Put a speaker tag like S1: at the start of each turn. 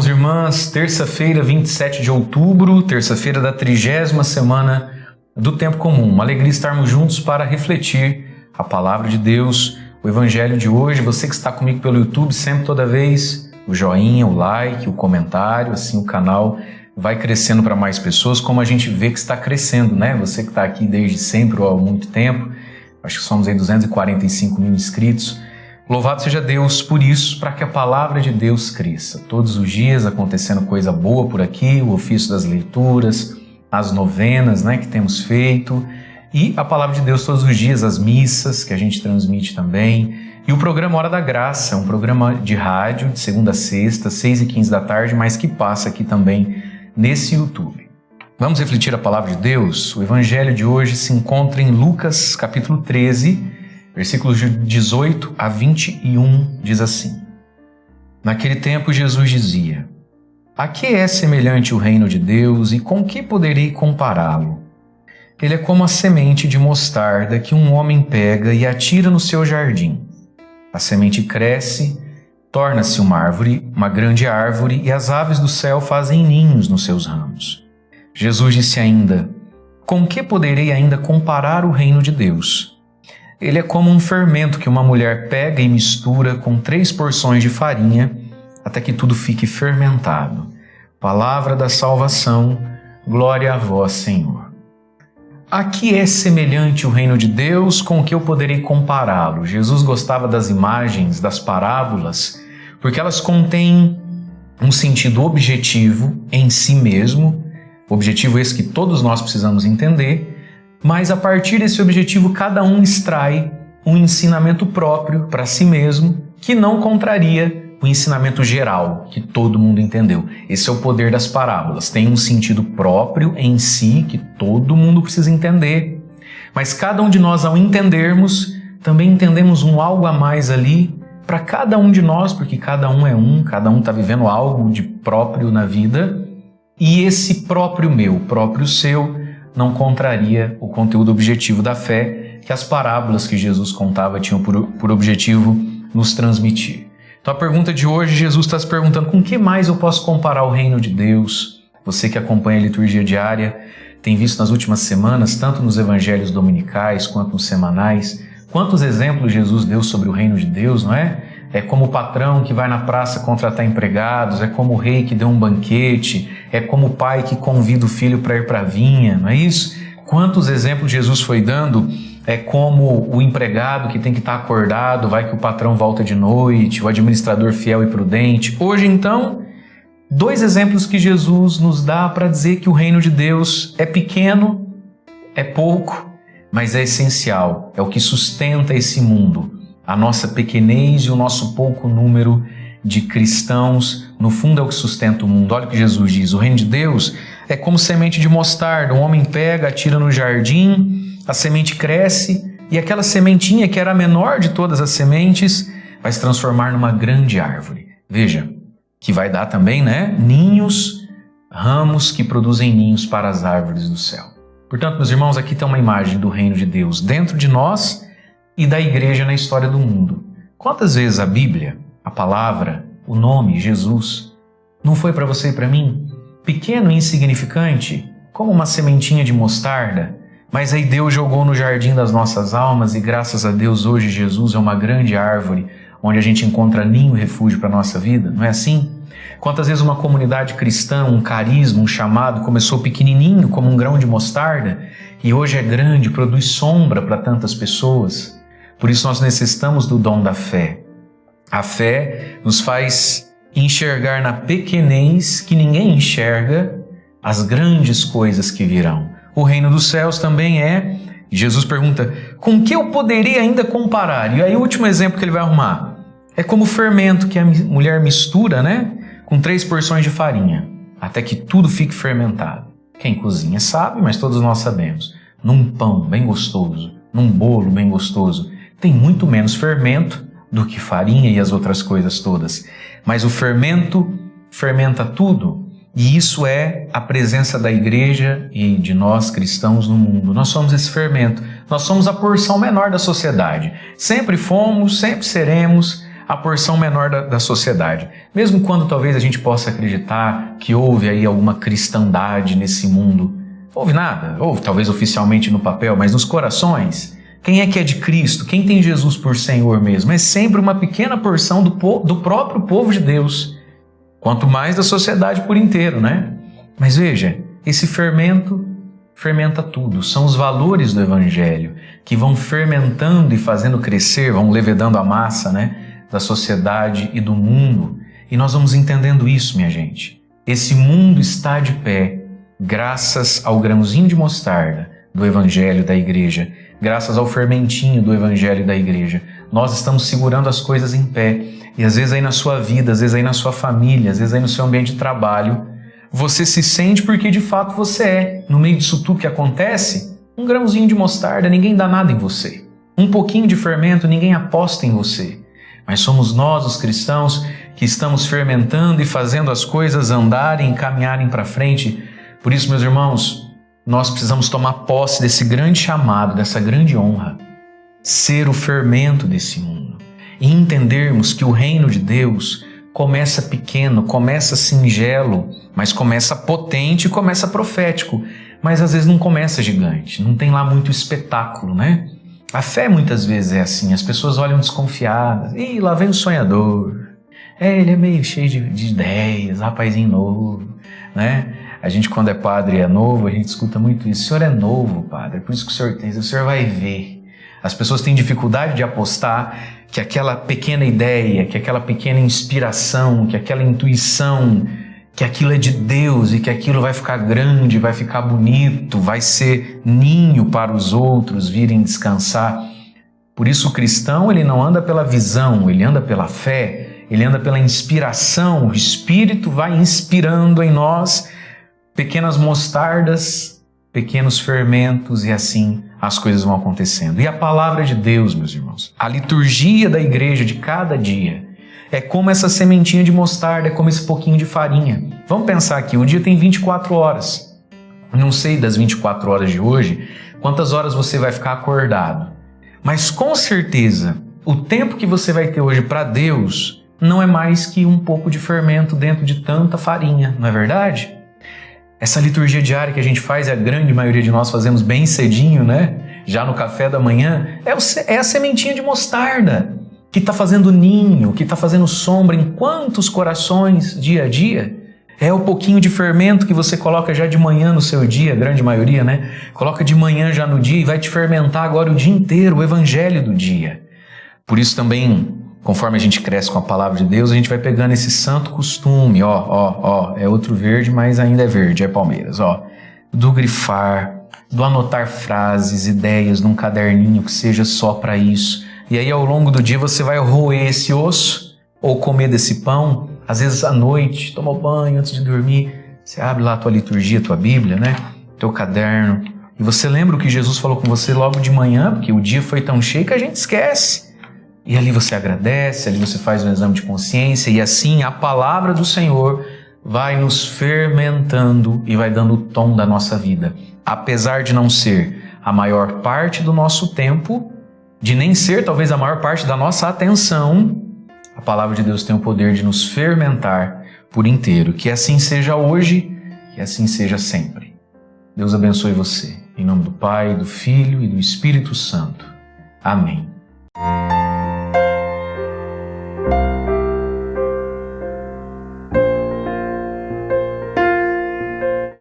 S1: irmãos e irmãs, terça-feira, 27 de outubro, terça-feira da 30ª semana do Tempo Comum. Uma alegria estarmos juntos para refletir a Palavra de Deus, o Evangelho de hoje. Você que está comigo pelo YouTube, sempre, toda vez, o joinha, o like, o comentário, assim o canal vai crescendo para mais pessoas, como a gente vê que está crescendo, né? Você que está aqui desde sempre ou há muito tempo, acho que somos aí 245 mil inscritos. Louvado seja Deus por isso, para que a palavra de Deus cresça. Todos os dias acontecendo coisa boa por aqui, o ofício das leituras, as novenas, né, que temos feito, e a palavra de Deus todos os dias, as missas que a gente transmite também, e o programa Hora da Graça, um programa de rádio de segunda a sexta, 6h15 da tarde, mas que passa aqui também nesse YouTube. Vamos refletir a palavra de Deus? O evangelho de hoje se encontra em Lucas, capítulo 13, versículos de 18 a 21, diz assim: Naquele tempo Jesus dizia: A que é semelhante o reino de Deus e com que poderei compará-lo? Ele é como a semente de mostarda que um homem pega e atira no seu jardim. A semente cresce, torna-se uma grande árvore, e as aves do céu fazem ninhos nos seus ramos. Jesus disse ainda: Com que poderei ainda comparar o reino de Deus? Ele é como um fermento que uma mulher pega e mistura com 3 porções de farinha até que tudo fique fermentado. Palavra da salvação, glória a vós, Senhor. A que é semelhante o reino de Deus, com que eu poderei compará-lo? Jesus gostava das imagens, das parábolas, porque elas contêm um sentido objetivo em si mesmo, objetivo esse que todos nós precisamos entender, mas a partir desse objetivo cada um extrai um ensinamento próprio para si mesmo que não contraria o ensinamento geral que todo mundo entendeu. Esse é o poder das parábolas. Tem um sentido próprio em si que todo mundo precisa entender, mas cada um de nós, ao entendermos, também entendemos um algo a mais ali para cada um de nós, porque cada um está vivendo algo de próprio na vida, e esse próprio meu, próprio seu, não contraria o conteúdo objetivo da fé que as parábolas que Jesus contava tinham por objetivo nos transmitir. Então a pergunta de hoje, Jesus está se perguntando: com que mais eu posso comparar o reino de Deus? Você que acompanha a liturgia diária tem visto nas últimas semanas, tanto nos evangelhos dominicais quanto nos semanais, quantos exemplos Jesus deu sobre o reino de Deus, não é? É como o patrão que vai na praça contratar empregados, é como o rei que deu um banquete, é como o pai que convida o filho para ir para a vinha, não é isso? Quantos exemplos Jesus foi dando? É como o empregado que tem que estar acordado, vai que o patrão volta de noite, o administrador fiel e prudente. Hoje, então, 2 exemplos que Jesus nos dá para dizer que o reino de Deus é pequeno, é pouco, mas é essencial, é o que sustenta esse mundo. A nossa pequenez e o nosso pouco número de cristãos, no fundo, é o que sustenta o mundo. Olha o que Jesus diz: o reino de Deus é como semente de mostarda. Um homem pega, atira no jardim, a semente cresce, e aquela sementinha, que era a menor de todas as sementes, vai se transformar numa grande árvore. Veja, que vai dar também, né? Ninhos, ramos que produzem ninhos para as árvores do céu. Portanto, meus irmãos, aqui está uma imagem do reino de Deus dentro de nós e da igreja na história do mundo. Quantas vezes a Bíblia, a palavra, o nome, Jesus, não foi para você e para mim pequeno e insignificante, como uma sementinha de mostarda, mas aí Deus jogou no jardim das nossas almas e graças a Deus hoje Jesus é uma grande árvore onde a gente encontra ninho e refúgio para a nossa vida, não é assim? Quantas vezes uma comunidade cristã, um carisma, um chamado começou pequenininho como um grão de mostarda e hoje é grande, produz sombra para tantas pessoas. Por isso nós necessitamos do dom da fé. A fé nos faz enxergar na pequenez que ninguém enxerga as grandes coisas que virão. O reino dos céus também é, Jesus pergunta, com que eu poderia ainda comparar? E aí o último exemplo que ele vai arrumar é como o fermento que a mulher mistura, né, com 3 porções de farinha, até que tudo fique fermentado. Quem cozinha sabe, mas todos nós sabemos. Num pão bem gostoso, num bolo bem gostoso, tem muito menos fermento do que farinha e as outras coisas todas. Mas o fermento fermenta tudo, e isso é a presença da igreja e de nós cristãos no mundo. Nós somos esse fermento, nós somos a porção menor da sociedade. Sempre fomos, sempre seremos a porção menor da sociedade. Mesmo quando talvez a gente possa acreditar que houve aí alguma cristandade nesse mundo, houve nada, ou talvez oficialmente no papel, mas nos corações, quem é que é de Cristo? Quem tem Jesus por Senhor mesmo? É sempre uma pequena porção do próprio povo de Deus, quanto mais da sociedade por inteiro, né? Mas veja, esse fermento fermenta tudo. São os valores do Evangelho que vão fermentando e fazendo crescer, vão levedando a massa, né, da sociedade e do mundo. E nós vamos entendendo isso, minha gente. Esse mundo está de pé graças ao grãozinho de mostarda do Evangelho da Igreja, graças ao fermentinho do Evangelho da Igreja. Nós estamos segurando as coisas em pé. E às vezes aí na sua vida, às vezes aí na sua família, às vezes aí no seu ambiente de trabalho, você se sente porque de fato você é. No meio disso tudo que acontece, um grãozinho de mostarda, ninguém dá nada em você. Um pouquinho de fermento, ninguém aposta em você. Mas somos nós, os cristãos, que estamos fermentando e fazendo as coisas andarem e caminharem para frente. Por isso, meus irmãos, nós precisamos tomar posse desse grande chamado, dessa grande honra. Ser o fermento desse mundo. E entendermos que o reino de Deus começa pequeno, começa singelo, mas começa potente e começa profético. Mas às vezes não começa gigante, não tem lá muito espetáculo, né? A fé muitas vezes é assim, as pessoas olham desconfiadas. Ih, lá vem o sonhador. Ele é meio cheio de ideias, rapazinho novo, né? A gente quando é padre e é novo, a gente escuta muito isso. O senhor é novo, padre, é por isso que o senhor vai ver. As pessoas têm dificuldade de apostar que aquela pequena ideia, que aquela pequena inspiração, que aquela intuição, que aquilo é de Deus e que aquilo vai ficar grande, vai ficar bonito, vai ser ninho para os outros virem descansar. Por isso o cristão, ele não anda pela visão, ele anda pela fé, ele anda pela inspiração. O Espírito vai inspirando em nós pequenas mostardas, pequenos fermentos e assim as coisas vão acontecendo. E a palavra de Deus, meus irmãos, a liturgia da igreja de cada dia é como essa sementinha de mostarda, é como esse pouquinho de farinha. Vamos pensar aqui, o dia tem 24 horas. Não sei das 24 horas de hoje quantas horas você vai ficar acordado. Mas com certeza, o tempo que você vai ter hoje para Deus não é mais que um pouco de fermento dentro de tanta farinha, não é verdade? Essa liturgia diária que a gente faz, a grande maioria de nós fazemos bem cedinho, né? Já no café da manhã, é a sementinha de mostarda que está fazendo ninho, que está fazendo sombra em quantos corações dia a dia. É o pouquinho de fermento que você coloca já de manhã no seu dia, a grande maioria, né? Coloca de manhã já no dia e vai te fermentar agora o dia inteiro, o evangelho do dia. Por isso também, conforme a gente cresce com a palavra de Deus, a gente vai pegando esse santo costume, é outro verde, mas ainda é verde, é Palmeiras, do grifar, do anotar frases, ideias num caderninho que seja só para isso. E aí ao longo do dia você vai roer esse osso ou comer desse pão, às vezes à noite, toma banho antes de dormir, você abre lá a tua liturgia, a tua Bíblia, né? Teu caderno, e você lembra o que Jesus falou com você logo de manhã, porque o dia foi tão cheio que a gente esquece. E ali você agradece, ali você faz um exame de consciência e assim a palavra do Senhor vai nos fermentando e vai dando o tom da nossa vida. Apesar de não ser a maior parte do nosso tempo, de nem ser talvez a maior parte da nossa atenção, a palavra de Deus tem o poder de nos fermentar por inteiro. Que assim seja hoje, que assim seja sempre. Deus abençoe você. Em nome do Pai, do Filho e do Espírito Santo. Amém.